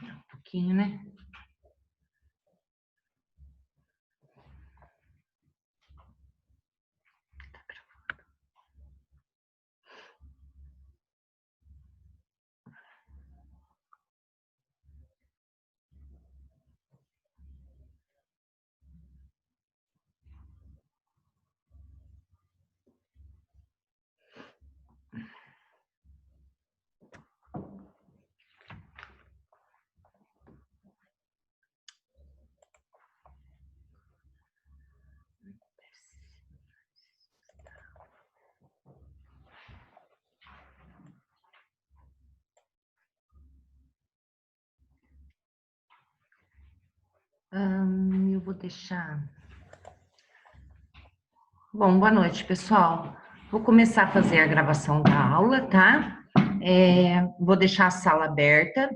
Um pouquinho, né? Eu vou deixar... Bom, boa noite, pessoal. Vou começar a fazer a gravação da aula, tá? Vou deixar a sala aberta,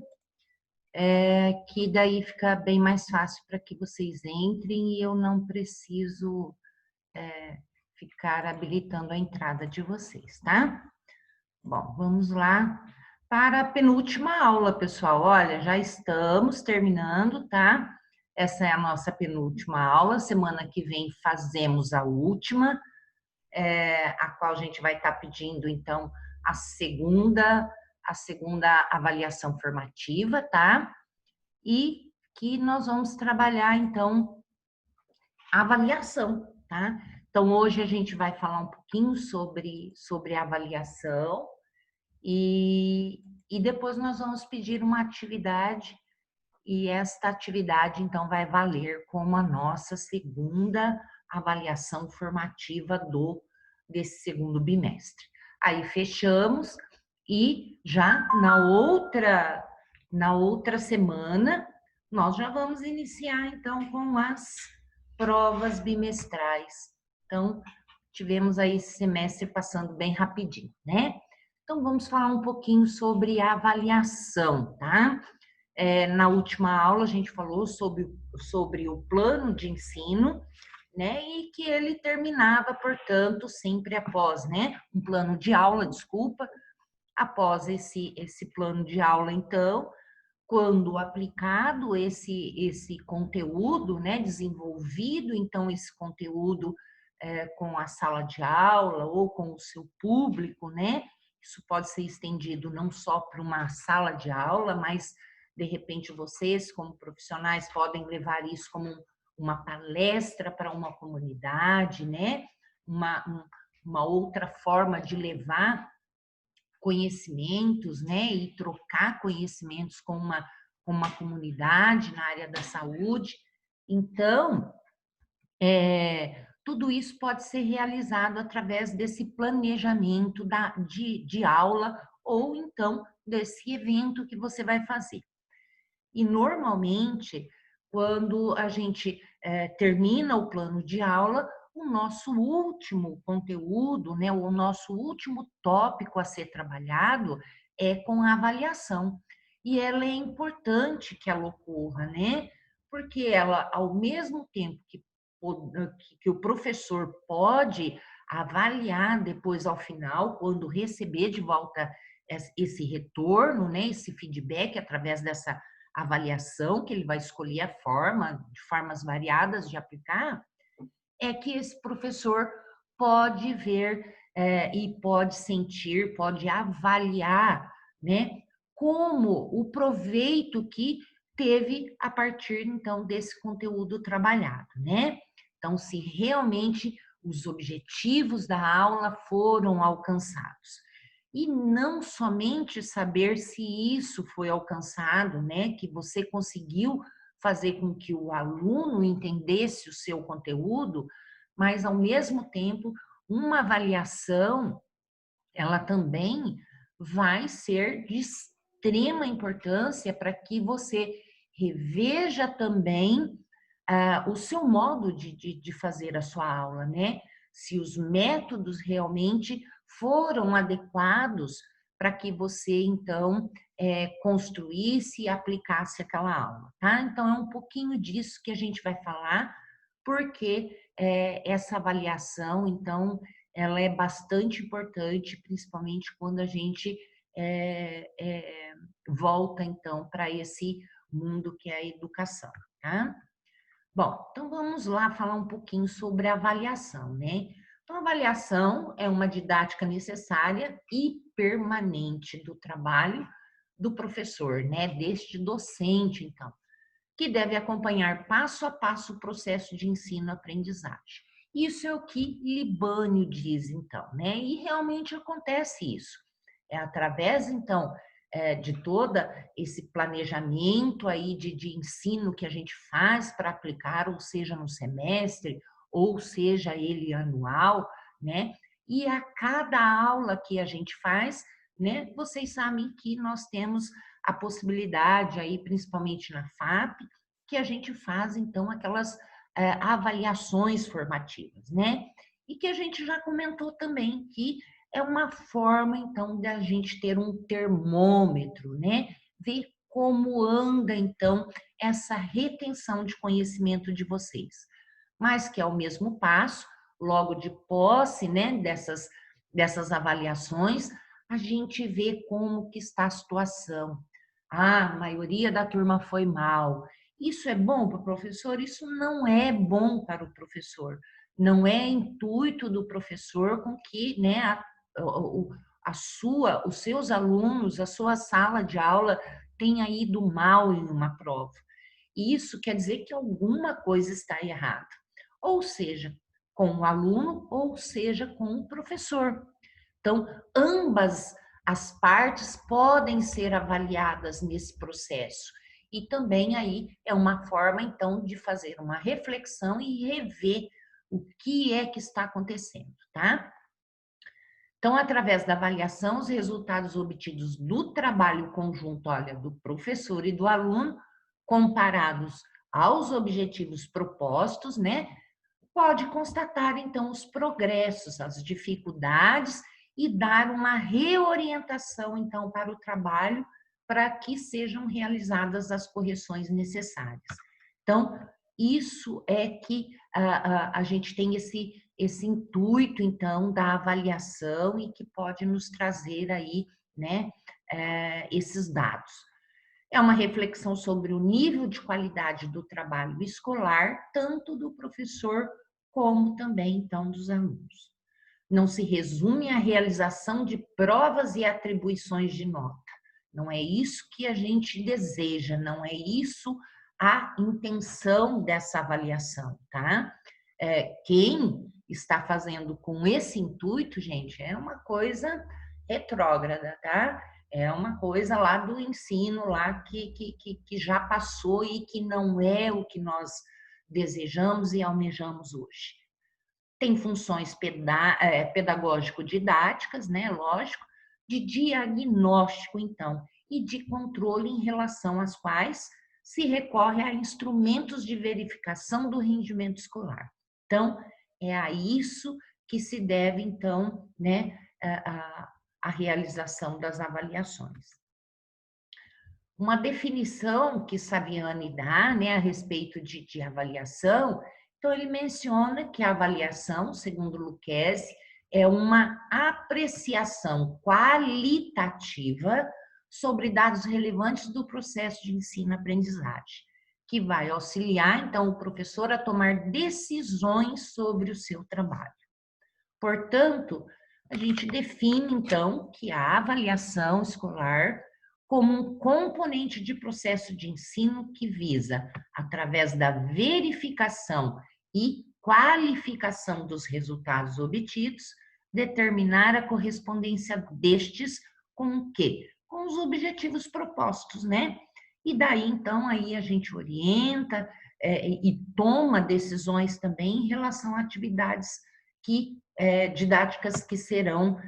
que daí fica bem mais fácil para que vocês entrem e eu não preciso ficar habilitando a entrada de vocês, tá? Bom, vamos lá para a penúltima aula, pessoal. Olha, já estamos terminando, tá? Essa é a nossa penúltima aula. Semana que vem fazemos a última, a qual a gente vai estar pedindo, então, a segunda avaliação formativa, tá? E que nós vamos trabalhar, então, a avaliação, tá? Então, hoje a gente vai falar um pouquinho sobre a avaliação e depois nós vamos pedir uma atividade e esta atividade, então, vai valer como a nossa segunda avaliação formativa desse segundo bimestre. Aí fechamos e já na outra semana nós já vamos iniciar, então, com as provas bimestrais. Então, tivemos aí esse semestre passando bem rapidinho, né? Então, vamos falar um pouquinho sobre a avaliação, tá? Na última aula, a gente falou sobre o plano de ensino, né? E que ele terminava, portanto, sempre após, né? Um plano de aula, desculpa, após esse plano de aula, então, quando aplicado esse conteúdo, né? Desenvolvido, então, esse conteúdo com a sala de aula ou com o seu público, né? Isso pode ser estendido não só para uma sala de aula, mas de repente vocês, como profissionais, podem levar isso como uma palestra para uma comunidade, né? Uma outra forma de levar conhecimentos, né? E trocar conhecimentos com uma comunidade na área da saúde. Então, tudo isso pode ser realizado através desse planejamento de aula ou então desse evento que você vai fazer. E normalmente, quando a gente termina o plano de aula, o nosso último conteúdo, né, o nosso último tópico a ser trabalhado é com a avaliação. E ela é importante que ela ocorra, né? Porque ela, ao mesmo tempo que o professor pode avaliar depois ao final, quando receber de volta esse retorno, né, esse feedback através dessa avaliação, que ele vai escolher a forma, de formas variadas de aplicar, é que esse professor pode ver e pode sentir, pode avaliar, né, como o proveito que teve a partir, então, desse conteúdo trabalhado, né? Então, se realmente os objetivos da aula foram alcançados. E não somente saber se isso foi alcançado, né, que você conseguiu fazer com que o aluno entendesse o seu conteúdo, mas ao mesmo tempo, uma avaliação, ela também vai ser de extrema importância para que você reveja também o seu modo de fazer a sua aula, né? Se os métodos realmente foram adequados para que você, então, construísse e aplicasse aquela aula, tá? Então, é um pouquinho disso que a gente vai falar, porque essa avaliação, então, ela é bastante importante, principalmente quando a gente volta então para esse mundo que é a educação, tá? Bom, então vamos lá falar um pouquinho sobre a avaliação, né? Então, a avaliação é uma didática necessária e permanente do trabalho do professor, né? Deste docente, então, que deve acompanhar passo a passo o processo de ensino-aprendizagem. Isso é o que Libânio diz, então, né? E realmente acontece isso. É através, então, de toda esse planejamento aí de ensino que a gente faz para aplicar, ou seja, no semestre, ou seja ele anual, né? E a cada aula que a gente faz, né? Vocês sabem que nós temos a possibilidade aí, principalmente na FAP, que a gente faz, então, aquelas avaliações formativas, né? E que a gente já comentou também que é uma forma, então, de a gente ter um termômetro, né? Ver como anda, então, essa retenção de conhecimento de vocês. Mas que, ao mesmo passo, logo de posse, né, dessas avaliações, a gente vê como que está a situação. Ah, a maioria da turma foi mal. Isso é bom para o professor? Isso não é bom para o professor. Não é intuito do professor com que, né, os seus alunos, a sua sala de aula tenha ido mal em uma prova. Isso quer dizer que alguma coisa está errada. Ou seja, com o aluno, ou seja, com o professor. Então, ambas as partes podem ser avaliadas nesse processo. E também aí é uma forma, então, de fazer uma reflexão e rever o que é que está acontecendo, tá? Então, através da avaliação, os resultados obtidos do trabalho conjunto, olha, do professor e do aluno, comparados aos objetivos propostos, né? Pode constatar, então, os progressos, as dificuldades e dar uma reorientação, então, para o trabalho, para que sejam realizadas as correções necessárias. Então, isso é que a gente tem esse intuito, então, da avaliação e que pode nos trazer aí, né, esses dados. É uma reflexão sobre o nível de qualidade do trabalho escolar, tanto do professor como também, então, dos alunos. Não se resume à realização de provas e atribuições de nota. Não é isso que a gente deseja, não é isso a intenção dessa avaliação, tá? Quem está fazendo com esse intuito, gente, é uma coisa retrógrada, tá? É uma coisa lá do ensino, lá que já passou e que não é o que nós desejamos e almejamos hoje. Tem funções pedagógico-didáticas, né? Lógico, de diagnóstico, então, e de controle em relação às quais se recorre a instrumentos de verificação do rendimento escolar. Então, é a isso que se deve, então, né, a realização das avaliações. Uma definição que Saviani dá, né, a respeito de avaliação, então ele menciona que a avaliação, segundo Lucchesi, é uma apreciação qualitativa sobre dados relevantes do processo de ensino-aprendizagem, que vai auxiliar, então, o professor a tomar decisões sobre o seu trabalho. Portanto, a gente define, então, que a avaliação escolar como um componente de processo de ensino que visa, através da verificação e qualificação dos resultados obtidos, determinar a correspondência destes com o quê? Com os objetivos propostos, né? E daí, então, aí a gente orienta e toma decisões também em relação a atividades didáticas que serão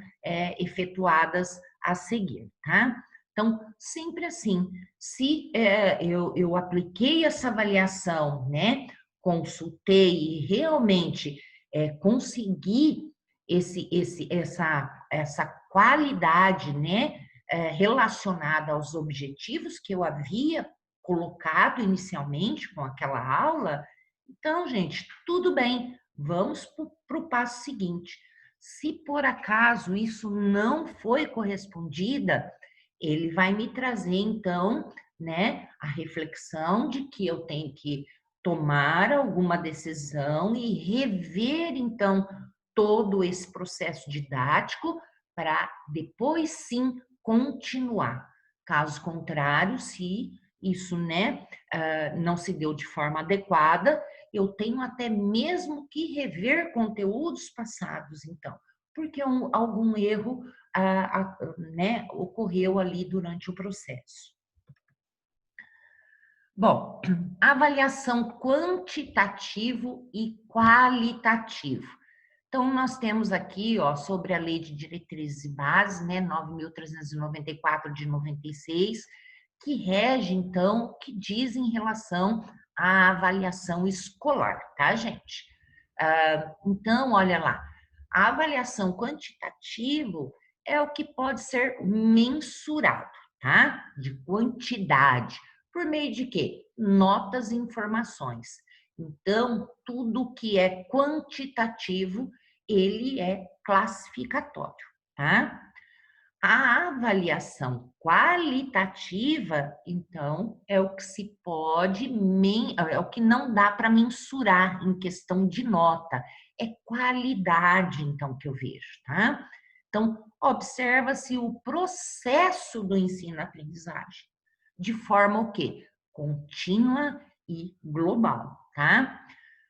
efetuadas a seguir, tá? Então, sempre assim, se eu apliquei essa avaliação, né, consultei e realmente consegui essa qualidade, né, relacionada aos objetivos que eu havia colocado inicialmente com aquela aula, então, gente, tudo bem, vamos para o passo seguinte. Se por acaso isso não foi correspondida, Ele vai me trazer, então, né, a reflexão de que eu tenho que tomar alguma decisão e rever, então, todo esse processo didático para depois sim continuar. Caso contrário, se isso, né, não se deu de forma adequada, eu tenho até mesmo que rever conteúdos passados, então, porque algum erro né, ocorreu ali durante o processo. Bom, avaliação quantitativo e qualitativo. Então, nós temos aqui, ó, sobre a Lei de Diretrizes e Bases, né, 9.394 de 96, que rege, então, o que diz em relação à avaliação escolar, tá, gente? Então, olha lá, a avaliação quantitativa é o que pode ser mensurado, tá? De quantidade. Por meio de quê? Notas e informações. Então, tudo que é quantitativo, ele é classificatório, tá? A avaliação qualitativa, então, é o que se pode, é o que não dá para mensurar em questão de nota, é qualidade, então, que eu vejo, tá? Então, observa-se o processo do ensino-aprendizagem, de forma o quê? Contínua e global, tá?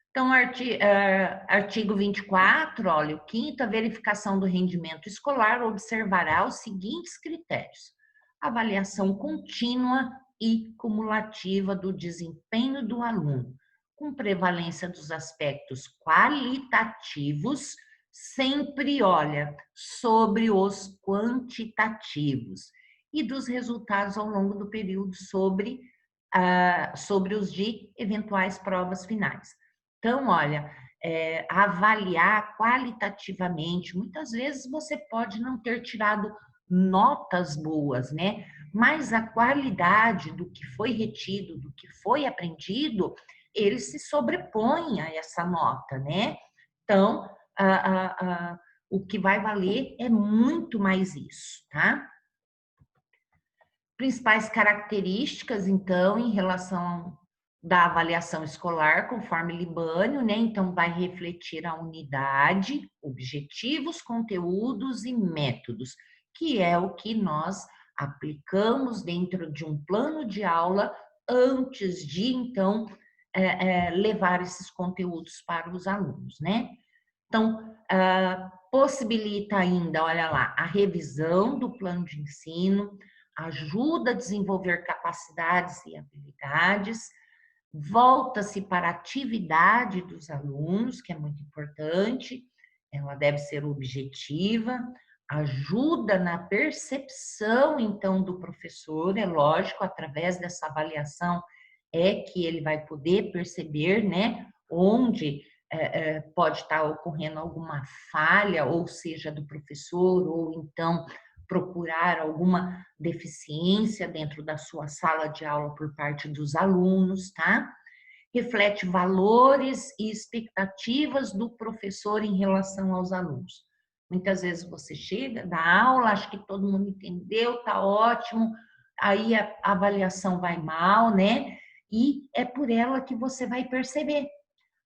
Então, artigo 24, olha, o quinto, a verificação do rendimento escolar observará os seguintes critérios: avaliação contínua e cumulativa do desempenho do aluno, com prevalência dos aspectos qualitativos, sempre, olha, sobre os quantitativos, e dos resultados ao longo do período sobre os de eventuais provas finais. Então, olha, avaliar qualitativamente, muitas vezes você pode não ter tirado notas boas, né? Mas a qualidade do que foi retido, do que foi aprendido, ele se sobrepõe a essa nota, né? Então, o que vai valer é muito mais isso, tá? Principais características, então, em relação da avaliação escolar, conforme Libânio, né? Então, vai refletir a unidade, objetivos, conteúdos e métodos, que é o que nós aplicamos dentro de um plano de aula antes de, então, levar esses conteúdos para os alunos, né? Então, possibilita ainda, olha lá, a revisão do plano de ensino, ajuda a desenvolver capacidades e habilidades, volta-se para a atividade dos alunos, que é muito importante, ela deve ser objetiva, ajuda na percepção, então, do professor, é lógico, através dessa avaliação é que ele vai poder perceber, né, onde pode estar ocorrendo alguma falha, ou seja, do professor, ou então procurar alguma deficiência dentro da sua sala de aula por parte dos alunos, tá? Reflete valores e expectativas do professor em relação aos alunos. Muitas vezes você chega, dá aula, acha que todo mundo entendeu, tá ótimo, aí a avaliação vai mal, né? E é por ela que você vai perceber.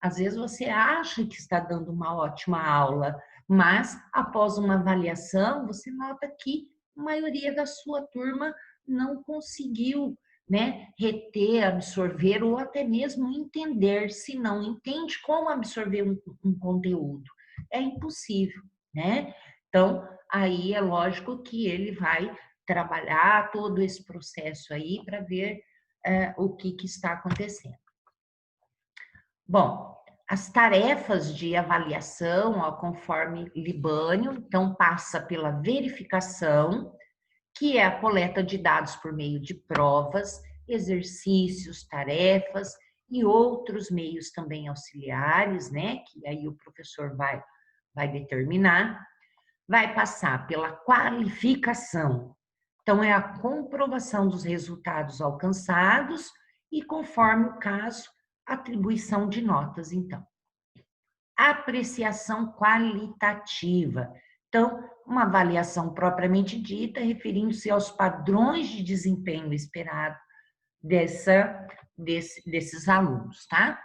Às vezes você acha que está dando uma ótima aula, mas após uma avaliação, você nota que a maioria da sua turma não conseguiu, né, reter, absorver ou até mesmo entender. Se não entende, como absorver um conteúdo? É impossível, né? Então, aí é lógico que ele vai trabalhar todo esse processo aí para ver o que está acontecendo. Bom, as tarefas de avaliação, ó, conforme Libânio, então passa pela verificação, que é a coleta de dados por meio de provas, exercícios, tarefas e outros meios também auxiliares, né? Que aí o professor vai determinar. Vai passar pela qualificação. Então, é a comprovação dos resultados alcançados e, conforme o caso, atribuição de notas, então. Apreciação qualitativa. Então, uma avaliação propriamente dita, referindo-se aos padrões de desempenho esperado desses alunos, tá?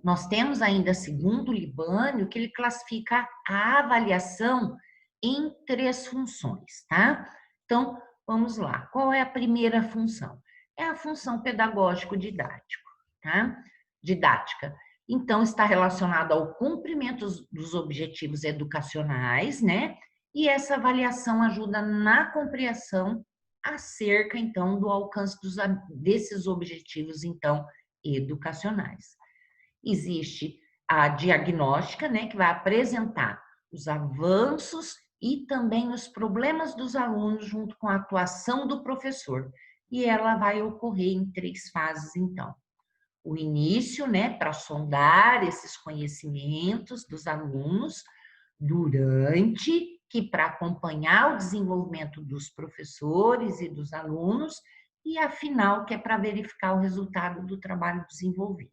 Nós temos ainda, segundo o Libânio, que ele classifica a avaliação em 3 funções, tá? Então, vamos lá. Qual é a primeira função? É a função pedagógico-didático, tá? Didática. Então, está relacionada ao cumprimento dos objetivos educacionais, né? E essa avaliação ajuda na compreensão acerca, então, do alcance desses objetivos, então, educacionais. Existe a diagnóstica, né, que vai apresentar os avanços e também os problemas dos alunos junto com a atuação do professor. E ela vai ocorrer em 3 fases, então. O início, né, para sondar esses conhecimentos dos alunos, durante, que para acompanhar o desenvolvimento dos professores e dos alunos, e a final, que é para verificar o resultado do trabalho desenvolvido.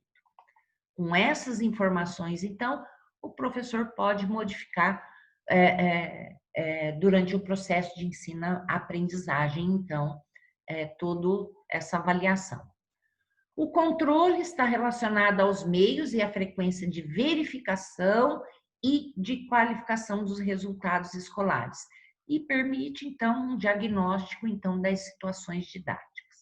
Com essas informações, então, o professor pode modificar durante o processo de ensino-aprendizagem, então, toda essa avaliação. O controle está relacionado aos meios e à frequência de verificação e de qualificação dos resultados escolares e permite, então, um diagnóstico, então, das situações didáticas.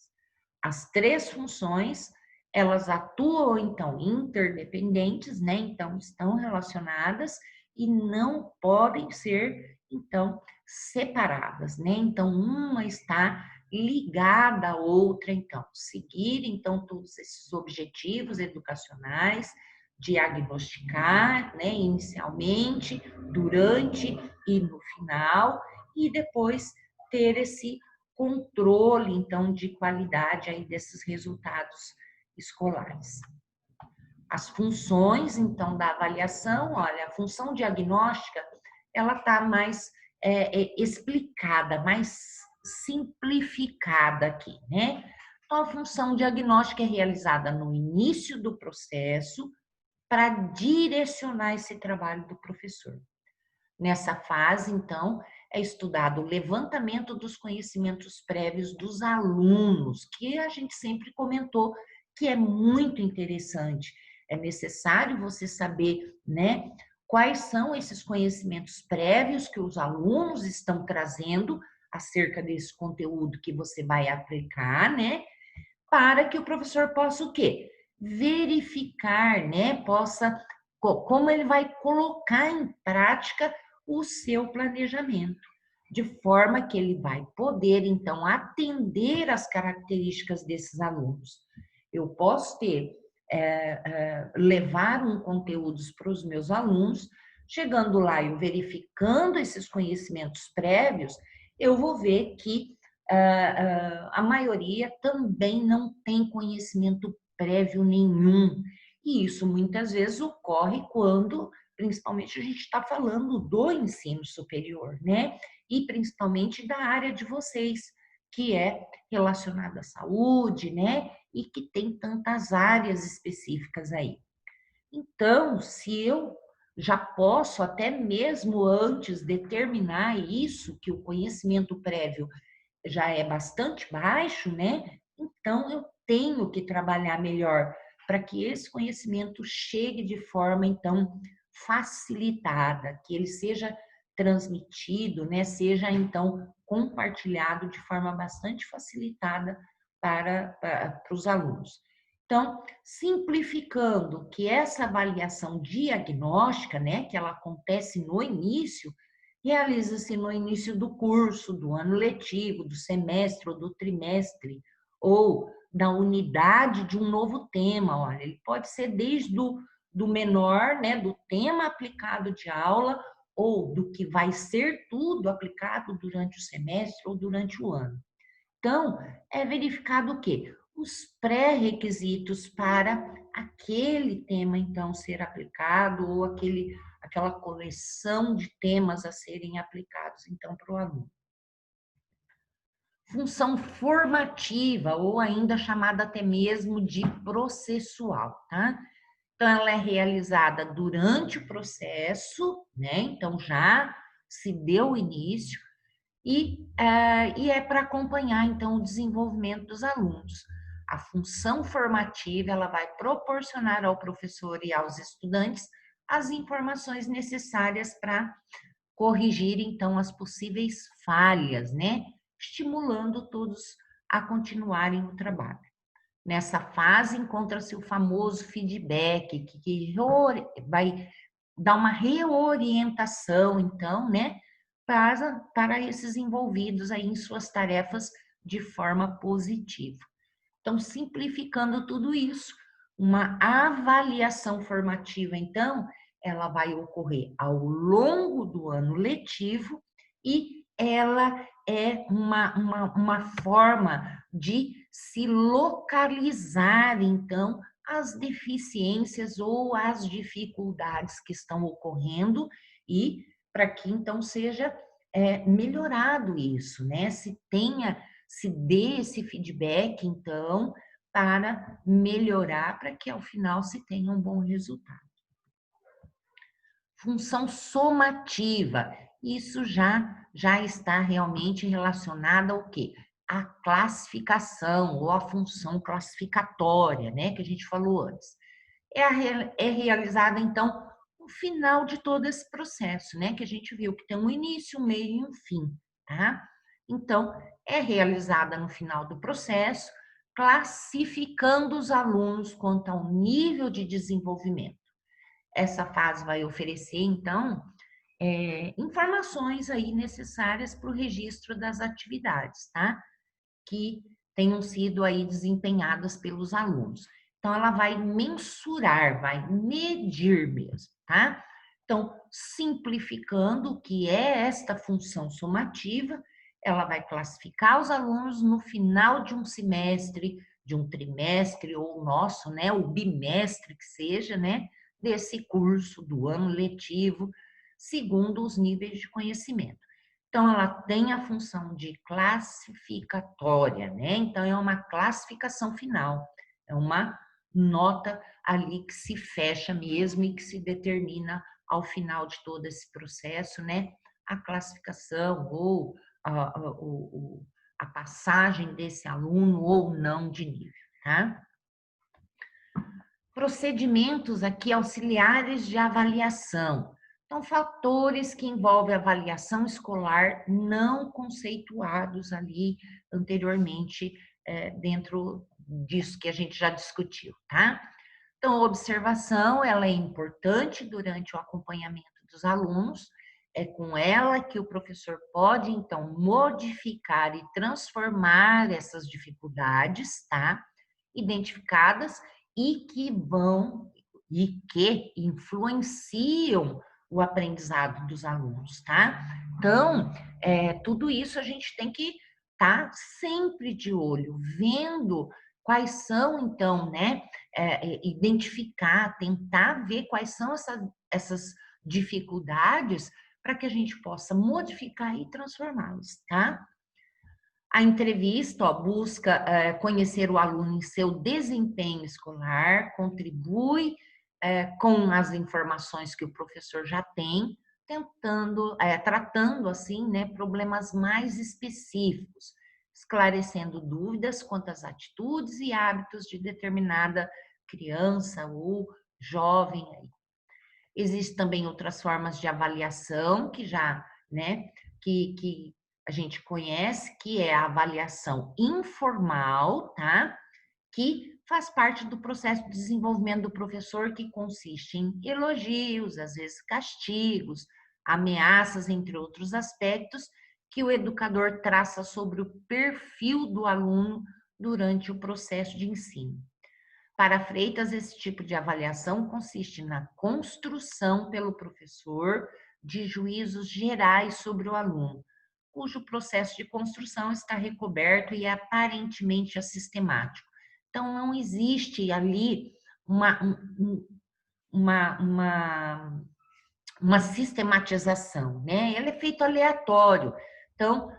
As 3 funções, elas atuam, então, interdependentes, né? Então, estão relacionadas e não podem ser, então, separadas, né? Então, uma está ligada à outra, então, seguir, então, todos esses objetivos educacionais, diagnosticar, né, inicialmente, durante e no final, e depois ter esse controle, então, de qualidade aí desses resultados escolares. As funções, então, da avaliação, olha, a função diagnóstica, ela está mais explicada, mais simplificada aqui, né? Então, a função diagnóstica é realizada no início do processo para direcionar esse trabalho do professor. Nessa fase, então, é estudado o levantamento dos conhecimentos prévios dos alunos, que a gente sempre comentou que é muito interessante. É necessário você saber, né, quais são esses conhecimentos prévios que os alunos estão trazendo acerca desse conteúdo que você vai aplicar, né, para que o professor possa o quê? Verificar, né, possa como ele vai colocar em prática o seu planejamento, de forma que ele vai poder, então, atender às características desses alunos. Eu posso levar um conteúdo para os meus alunos, chegando lá e verificando esses conhecimentos prévios, eu vou ver que a maioria também não tem conhecimento prévio nenhum. E isso muitas vezes ocorre quando, principalmente, a gente está falando do ensino superior, né? E principalmente da área de vocês, que é relacionada à saúde, né? E que tem tantas áreas específicas aí. Então, se eu já posso, até mesmo antes, determinar isso, que o conhecimento prévio já é bastante baixo, né? Então, eu tenho que trabalhar melhor para que esse conhecimento chegue de forma, então, facilitada, que ele seja transmitido, né? Seja, então, compartilhado de forma bastante facilitada para os alunos. Então, simplificando que essa avaliação diagnóstica, né, que ela acontece no início, realiza-se no início do curso, do ano letivo, do semestre ou do trimestre, ou da unidade de um novo tema. Olha, ele pode ser desde do menor, né, do tema aplicado de aula, ou do que vai ser tudo aplicado durante o semestre ou durante o ano. Então, é verificado o quê? Os pré-requisitos para aquele tema, então, ser aplicado, ou aquela coleção de temas a serem aplicados, então, para o aluno. Função formativa, ou ainda chamada até mesmo de processual, tá? Então, ela é realizada durante o processo, né? Então, já se deu início, e é para acompanhar, então, o desenvolvimento dos alunos. A função formativa, ela vai proporcionar ao professor e aos estudantes as informações necessárias para corrigir, então, as possíveis falhas, né? Estimulando todos a continuarem o trabalho. Nessa fase, encontra-se o famoso feedback, que vai dar uma reorientação, então, né, para esses envolvidos aí em suas tarefas de forma positiva. Então, simplificando tudo isso, uma avaliação formativa, então, ela vai ocorrer ao longo do ano letivo e ela é uma forma de se localizar, então, as deficiências ou as dificuldades que estão ocorrendo e para que, então, seja melhorado isso, né? Se dê esse feedback, então, para melhorar, para que ao final se tenha um bom resultado. Função somativa, isso já está realmente relacionada ao quê? A classificação ou a função classificatória, né, que a gente falou antes. É realizada, então, no final de todo esse processo, né, que a gente viu que tem um início, um meio e um fim, tá? Então, é realizada no final do processo, classificando os alunos quanto ao nível de desenvolvimento. Essa fase vai oferecer, então, informações aí necessárias para o registro das atividades, tá? Que tenham sido aí desempenhadas pelos alunos. Então, ela vai mensurar, vai medir mesmo, tá? Então, simplificando o que é esta função somativa, ela vai classificar os alunos no final de um semestre, de um trimestre, ou nosso, né, o bimestre que seja, né, desse curso do ano letivo, segundo os níveis de conhecimento. Então, ela tem a função de classificatória, né? Então, é uma classificação final, é uma nota ali que se fecha mesmo e que se determina ao final de todo esse processo, né? A classificação ou a passagem desse aluno ou não de nível, tá? Procedimentos aqui auxiliares de avaliação. Então, fatores que envolvem a avaliação escolar não conceituados ali anteriormente, dentro disso que a gente já discutiu, tá? Então, a observação, ela é importante durante o acompanhamento dos alunos, é com ela que o professor pode, então, modificar e transformar essas dificuldades, tá? Identificadas e que influenciam o aprendizado dos alunos, tá? Então, tudo isso a gente tem que estar sempre de olho, vendo quais são, então, né? Identificar, tentar ver quais são essas dificuldades para que a gente possa modificar e transformá-las, tá? A entrevista, ó, busca conhecer o aluno em seu desempenho escolar, contribui com as informações que o professor já tem, tratando assim, né, problemas mais específicos, esclarecendo dúvidas quanto às atitudes e hábitos de determinada criança ou jovem. Existem também outras formas de avaliação que já, né, que a gente conhece, que é a avaliação informal, tá? Que faz parte do processo de desenvolvimento do professor, que consiste em elogios, às vezes castigos, ameaças, entre outros aspectos, que o educador traça sobre o perfil do aluno durante o processo de ensino. Para Freitas, esse tipo de avaliação consiste na construção pelo professor de juízos gerais sobre o aluno, cujo processo de construção está recoberto e é aparentemente assistemático. Então, não existe ali uma, uma, uma sistematização, né? Ele é feito aleatório. Então,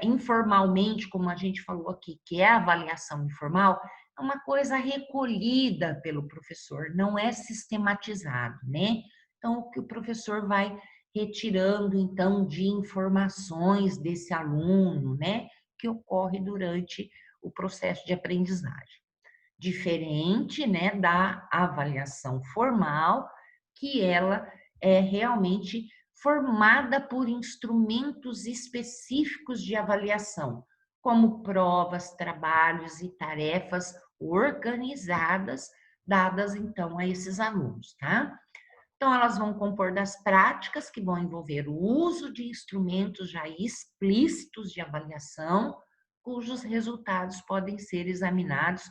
informalmente, como a gente falou aqui, que é a avaliação informal, é uma coisa recolhida pelo professor, não é sistematizado, né? Então, o que o professor vai retirando, então, de informações desse aluno, né, que ocorre durante o processo de aprendizagem. Diferente, né, da avaliação formal, que ela é realmente formada por instrumentos específicos de avaliação, como provas, trabalhos e tarefas organizadas, dadas então a esses alunos, tá? Então, elas vão compor das práticas que vão envolver o uso de instrumentos já explícitos de avaliação, cujos resultados podem ser examinados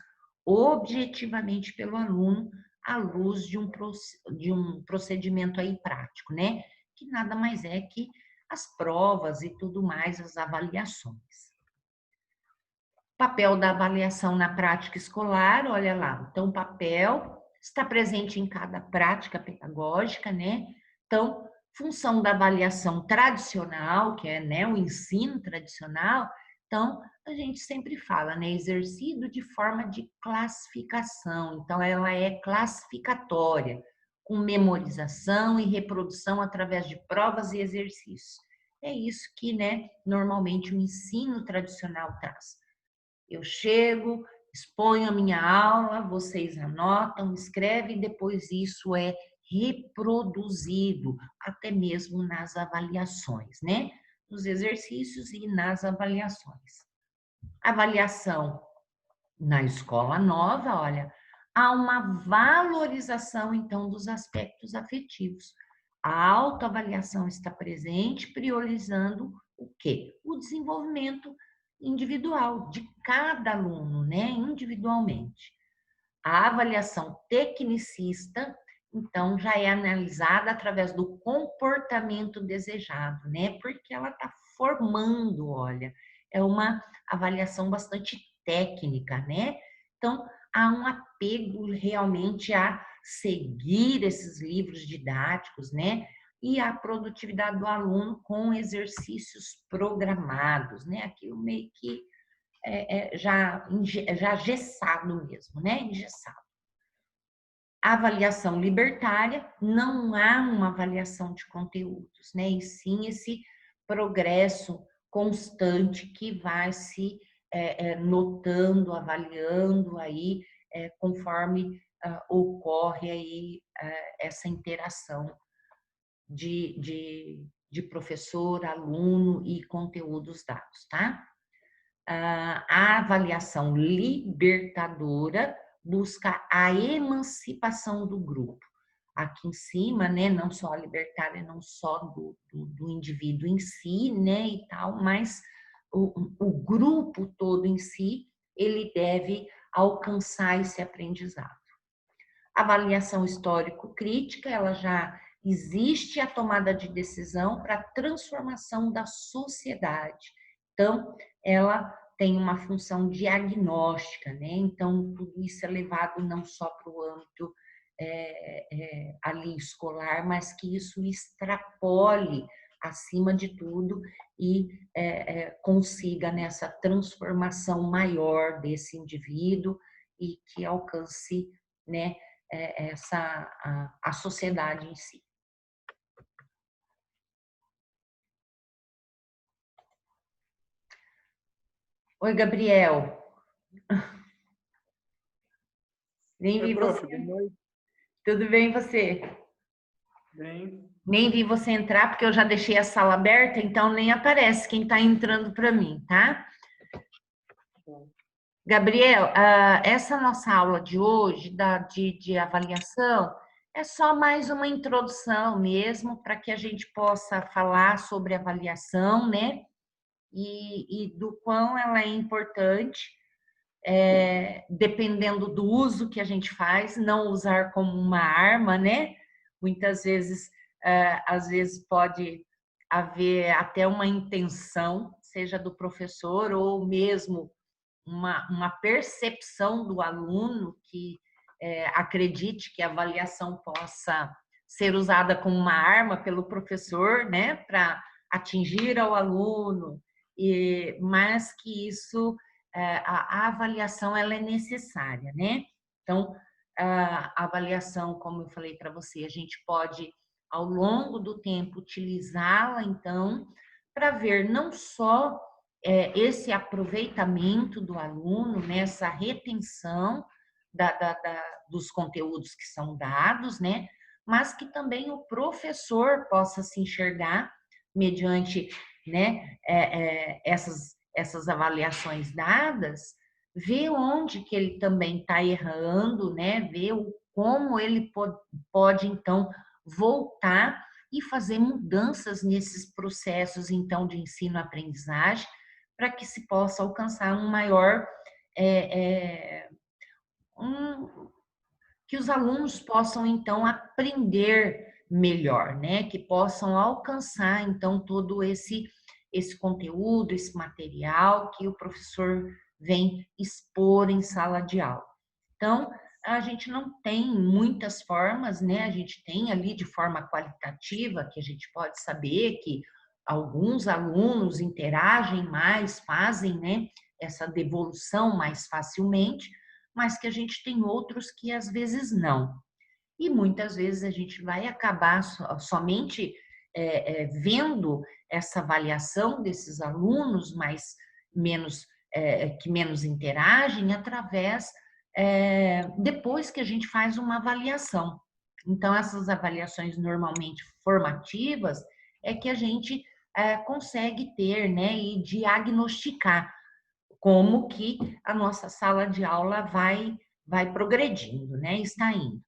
objetivamente pelo aluno à luz de um procedimento aí prático, né? Que nada mais é que as provas e tudo mais, as avaliações. Papel da avaliação na prática escolar, olha lá. Então, o papel está presente em cada prática pedagógica, né? Então, função da avaliação tradicional, que é, né, o ensino tradicional, então, a gente sempre fala, né, exercido de forma de classificação. Então, ela é classificatória, com memorização e reprodução através de provas e exercícios. É isso que, né, normalmente o ensino tradicional traz. Eu chego, exponho a minha aula, vocês anotam, escrevem, e depois isso é reproduzido, até mesmo nas avaliações, né? Nos exercícios e nas avaliações. Avaliação na escola nova, olha, há uma valorização, então, dos aspectos afetivos. A autoavaliação está presente, priorizando o quê? O desenvolvimento individual de cada aluno, né? Individualmente. A avaliação tecnicista, então, já é analisada através do comportamento desejado, né? Porque ela está formando, olha, é uma avaliação bastante técnica, né? Então, há um apego realmente a seguir esses livros didáticos, né? E a produtividade do aluno com exercícios programados, né? Aquilo meio que já gessado mesmo, né? Engessado. A avaliação libertária, não há uma avaliação de conteúdos, né? E sim esse progresso constante que vai se notando, avaliando aí conforme ocorre aí essa interação de professor, aluno e conteúdos dados, tá? A avaliação libertadora busca a emancipação do grupo. Aqui em cima, né, não só a libertária, não só do indivíduo em si, né, e tal, mas o grupo todo em si, ele deve alcançar esse aprendizado. A avaliação histórico-crítica, ela já existe a tomada de decisão para a transformação da sociedade. Então, ela tem uma função diagnóstica, né? Então, tudo isso é levado não só para o âmbito ali escolar, mas que isso extrapole acima de tudo e consiga nessa transformação maior desse indivíduo e que alcance, né, a sociedade em si. Oi, Gabriel. Nem vi prof, você. boa noite. Tudo bem você? Bem. Nem vi você entrar porque eu já deixei a sala aberta, então nem aparece quem está entrando para mim, tá? Bom. Gabriel, essa nossa aula de hoje, de avaliação, é só mais uma introdução mesmo, para que a gente possa falar sobre avaliação, né? E do quão ela é importante, dependendo do uso que a gente faz, não usar como uma arma, né? Muitas vezes, às vezes pode haver até uma intenção, seja do professor ou mesmo uma percepção do aluno que acredite que a avaliação possa ser usada como uma arma pelo professor, né, para atingir ao aluno, mas que isso, a avaliação ela é necessária, né? Então, a avaliação, como eu falei para você, a gente pode ao longo do tempo, utilizá-la, então, para ver não só esse aproveitamento do aluno, né, essa retenção dos conteúdos que são dados, né, mas que também o professor possa se enxergar mediante, né, essas avaliações dadas, ver onde que ele também está errando, né, ver como ele pode, então, voltar e fazer mudanças nesses processos, então, de ensino-aprendizagem, para que se possa alcançar um maior, que os alunos possam, então, aprender melhor, né? Que possam alcançar, então, todo esse conteúdo, esse material que o professor vem expor em sala de aula. Então, a gente não tem muitas formas, né? A gente tem ali de forma qualitativa, que a gente pode saber que alguns alunos interagem mais, fazem, né, essa devolução mais facilmente, mas que a gente tem outros que às vezes não. E muitas vezes a gente vai acabar somente vendo essa avaliação desses alunos que menos interagem através depois que a gente faz uma avaliação. Então, essas avaliações normalmente formativas é que a gente consegue ter, né, e diagnosticar como que a nossa sala de aula vai progredindo, né, está indo.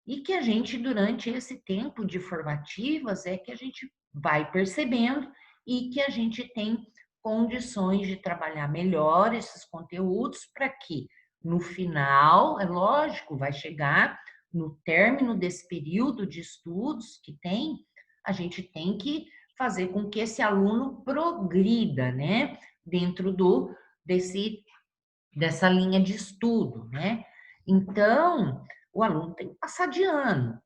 E que a gente, durante esse tempo de formativas, é que a gente vai percebendo e que a gente tem condições de trabalhar melhor esses conteúdos para que, no final, é lógico, vai chegar no término desse período de estudos que tem, a gente tem que fazer com que esse aluno progrida, né, dentro dessa linha de estudo, né? Então, o aluno tem que passar de ano.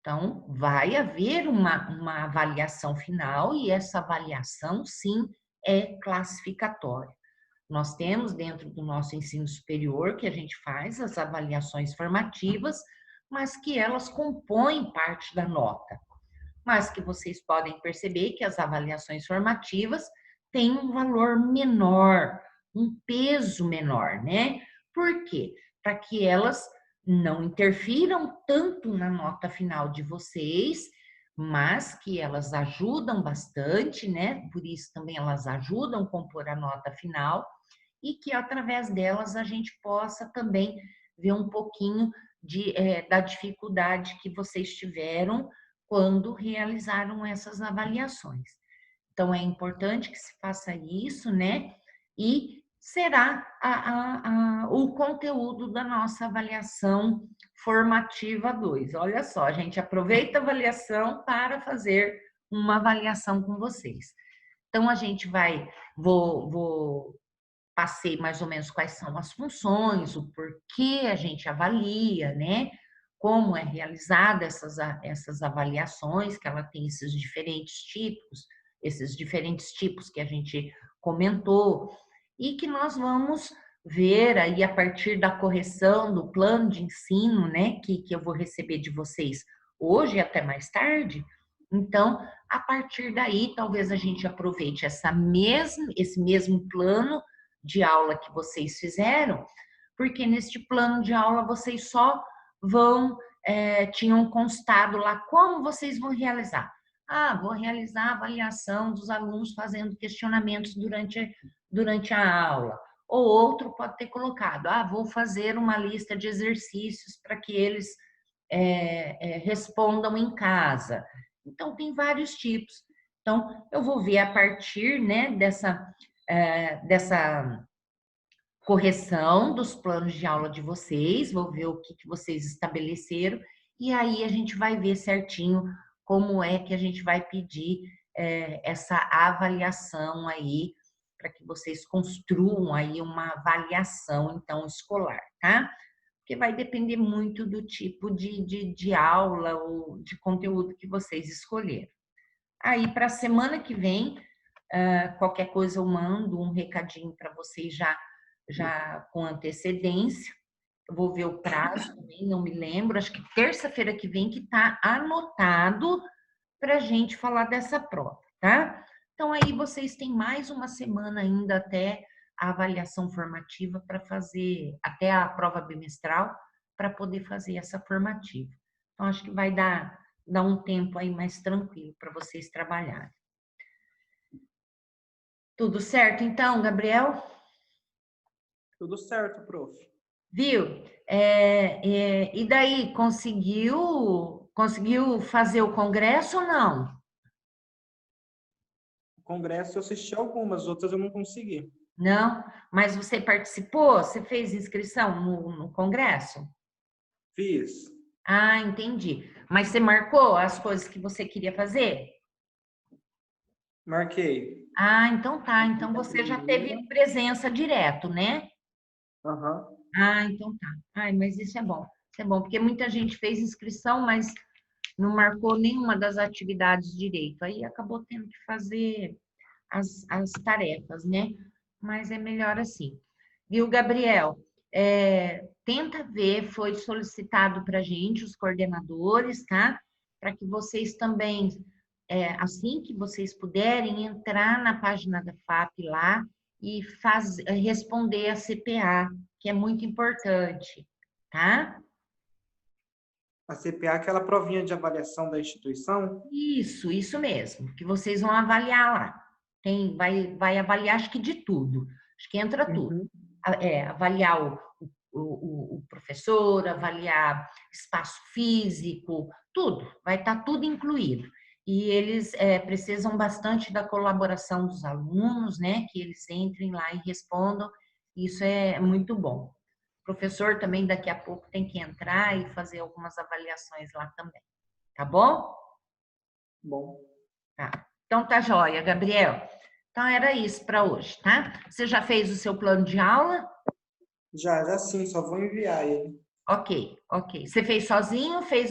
Então, vai haver uma avaliação final e essa avaliação, sim, é classificatória. Nós temos dentro do nosso ensino superior que a gente faz as avaliações formativas, mas que elas compõem parte da nota. Mas que vocês podem perceber que as avaliações formativas têm um valor menor, um peso menor, né? Por quê? Para que elas não interfiram tanto na nota final de vocês, mas que elas ajudam bastante, né? Por isso também elas ajudam a compor a nota final e que através delas a gente possa também ver um pouquinho da dificuldade que vocês tiveram quando realizaram essas avaliações. Então, é importante que se faça isso, né? E será o conteúdo da nossa avaliação formativa 2. Olha só, a gente aproveita a avaliação para fazer uma avaliação com vocês. Então, a gente passei mais ou menos quais são as funções, o porquê a gente avalia, né? Como é realizada essas avaliações, que ela tem esses diferentes tipos que a gente comentou, e que nós vamos ver aí a partir da correção do plano de ensino, né? Que eu vou receber de vocês hoje até mais tarde. Então, a partir daí, talvez a gente aproveite esse mesmo plano de aula que vocês fizeram, porque neste plano de aula vocês só tinham constado lá como vocês vão realizar. Ah, vou realizar a avaliação dos alunos fazendo questionamentos durante a aula. Ou outro pode ter colocado, vou fazer uma lista de exercícios para que eles respondam em casa. Então, tem vários tipos. Então, eu vou ver a partir, né, dessa correção dos planos de aula de vocês, vou ver o que vocês estabeleceram, e aí a gente vai ver certinho como é que a gente vai pedir essa avaliação aí, para que vocês construam aí uma avaliação, então, escolar, tá? Porque vai depender muito do tipo de aula ou de conteúdo que vocês escolheram. Aí, para a semana que vem, qualquer coisa eu mando um recadinho para vocês já com antecedência. Eu vou ver o prazo também, não me lembro. Acho que terça-feira que vem que está anotado para a gente falar dessa prova, tá? Então, aí vocês têm mais uma semana ainda até a avaliação formativa para fazer, até a prova bimestral, para poder fazer essa formativa. Então, acho que vai dar um tempo aí mais tranquilo para vocês trabalharem. Tudo certo, então, Gabriel? Tudo certo, prof. Viu? E daí, conseguiu fazer o congresso ou não? O congresso eu assisti algumas, outras eu não consegui. Não? Mas você participou? Você fez inscrição no congresso? Fiz. Ah, entendi. Mas você marcou as coisas que você queria fazer? Marquei. Ah, então tá. Marquei Então a você já primeira. teve presença direto, né? Aham. Ah, então tá. Ai, mas isso é bom. Isso é bom, porque muita gente fez inscrição, mas não marcou nenhuma das atividades direito. Aí acabou tendo que fazer as tarefas, né? Mas é melhor assim. Viu, Gabriel? Tenta ver, foi solicitado para a gente, os coordenadores, tá? Para que vocês também, assim que vocês puderem, entrar na página da FAP lá e responder a CPA, que é muito importante, tá? A CPA, aquela provinha de avaliação da instituição. Isso mesmo, que vocês vão avaliar lá. Vai avaliar, acho que de tudo. Acho que entra tudo. Uhum. Avaliar o professor, avaliar espaço físico, tudo. Vai estar tudo incluído. E eles precisam bastante da colaboração dos alunos, né? Que eles entrem lá e respondam. Isso é muito bom. O professor também daqui a pouco tem que entrar e fazer algumas avaliações lá também. Tá bom? Bom. Tá. Então tá joia, Gabriel. Então era isso para hoje, tá? Você já fez o seu plano de aula? Já sim, só vou enviar ele. Ok. Você fez sozinho? Fez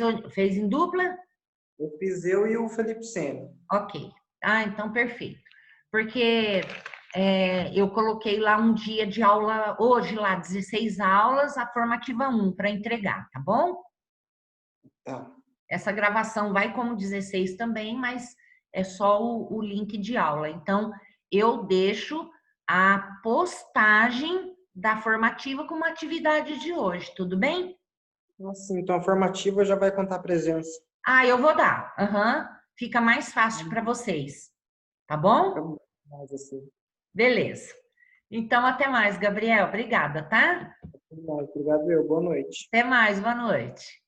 em dupla? Eu fiz eu e o Felipe Sena. Ok. Ah, então perfeito. Porque eu coloquei lá um dia de aula, hoje lá, 16 aulas, a formativa 1 para entregar, tá bom? Tá. Essa gravação vai como 16 também, mas é só o link de aula. Então, eu deixo a postagem da formativa como atividade de hoje, tudo bem? Assim, então a formativa já vai contar a presença. Ah, eu vou dar. Aham. Fica mais fácil para vocês, tá Fica bom? mais assim. Beleza. Então, até mais, Gabriel. Obrigada, tá? Obrigado, eu. Boa noite. Até mais, boa noite.